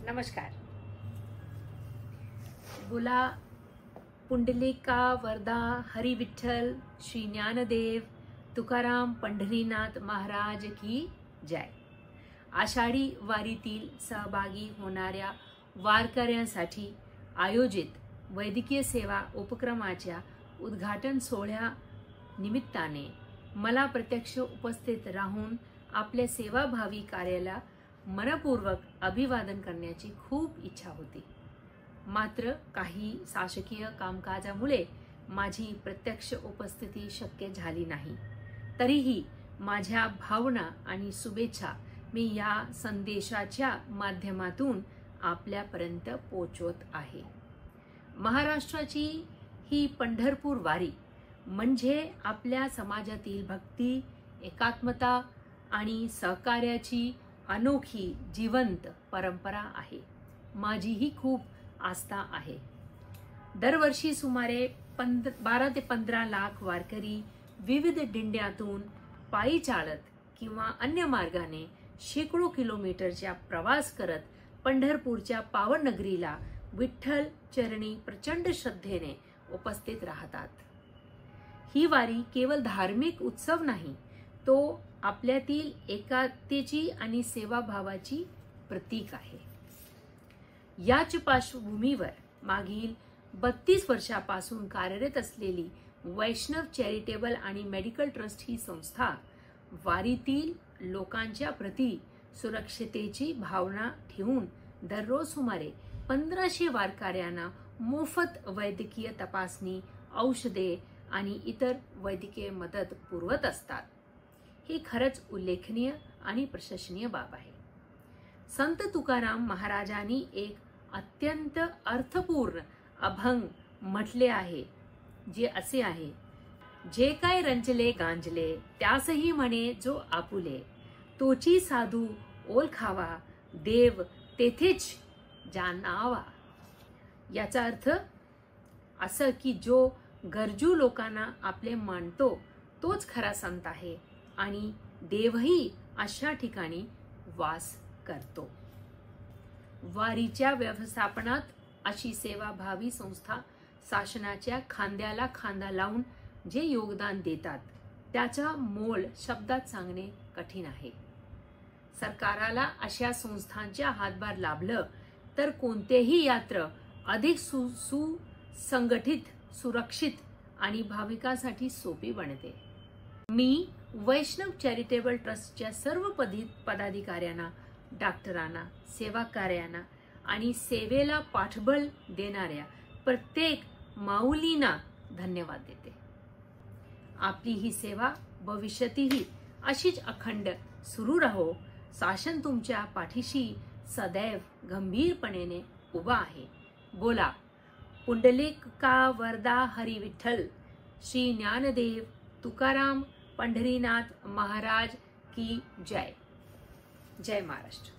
नमस्कार। बोला पुंडलिका वरदा हरी विठ्ठल श्री ज्ञानदेव तुकाराम पंढरीनाथ महाराज की जय। आषाढी वारीतील सहभागी होणाऱ्या वारकऱ्यांसाठी आयोजित वैद्यकीय सेवा उपक्रमाच्या उद्घाटन सोहळ्या निमित्ताने मला प्रत्यक्ष उपस्थित राहून आपल्या सेवाभावी कार्याला मनपूर्वक अभिवादन करण्याची खूप इच्छा होती। मात्र काही शासकीय कामकाजामुळे माझी प्रत्यक्ष उपस्थिती शक्य झाली नाही। तरीही माझ्या भावना आणि शुभेच्छा मी या संदेशाच्या माध्यमातून आपल्यापर्यंत पोहोचवत आहे। महाराष्ट्राची ही पंढरपूर वारी म्हणजे आपल्या समाजातील भक्ती, एकात्मता आणि सहकार्याची अनोखी जिवंत परंपरा आहे। माझीही खूप आस्था आहे। दरवर्षी सुमारे 12 ते 15 लाख वारकरी विविध दिंड्यातून पायी चालत किंवा अन्य मार्गाने शेकडो किलोमीटरचा प्रवास करत पंढरपूरच्या पावन नगरीला विठ्ठल चरणी प्रचंड श्रद्धेने उपस्थित राहतात। ही वारी केवळ धार्मिक उत्सव नाही, तो आपल्यातील एकात्मतेची आणि सेवाभावाची प्रतीक आहे। याच पार्श्वभूमीवर मागील 32 वर्षापासून कार्यरत असलेली वैष्णव चॅरिटेबल आणि मेडिकल ट्रस्ट ही संस्था वारीतील लोकांच्या प्रती सुरक्षिततेची भावना ठेवून दररोज सुमारे 1500 वारकऱ्यांना मोफत वैद्यकीय तपासणी, औषधे आणि इतर वैद्यकीय मदत पुरवत असतात। ही खरंच उल्लेखनीय आणि प्रशंसनीय बाब आहे। संत तुकाराम महाराजांनी एक अत्यंत अर्थपूर्ण अभंग म्हटले आहे, जे असे आहे, जे काय रंजले गांजले त्यासही म्हणे जो आपुले, तोची साधू ओळखावा देव तेथेच जाणावा। याचा अर्थ असं की जो गरजू लोकांना आपले मानतो तोच खरा संत आहे आणि देवही अशा ठिकाणी वास करतो। वारीच्या व्यवस्थापनात अशी सेवाभावी संस्था शासनाच्या खांद्याला खांदा लावून जे योगदान देतात त्याचा मोल शब्दात सांगणे कठीण आहे। सरकाराला अशा संस्थांच्या हातभार लाभलं तर कोणतेही यात्रा अधिक सुसंघटित, सुरक्षित आणि भाविकांसाठी सोपी बनते। मी वैष्णव चॅरिटेबल ट्रस्टच्या सर्व पदाधिकाऱ्यांना, डॉक्टरांना, सेवाकार्यांना आणि सेवेला पाठबळ देणाऱ्या प्रत्येक माऊलींना धन्यवाद देते। आपली ही सेवा भविष्यातही अशीच अखंड सुरू राहो। शासन तुमच्या पाठीशी सदैव गंभीरपणे उभा आहे। बोला पुंडलिका वरदा हरी विठ्ठल श्री ज्ञानदेव तुकाराम पंढरीनाथ महाराज की जय। जय महाराष्ट्र।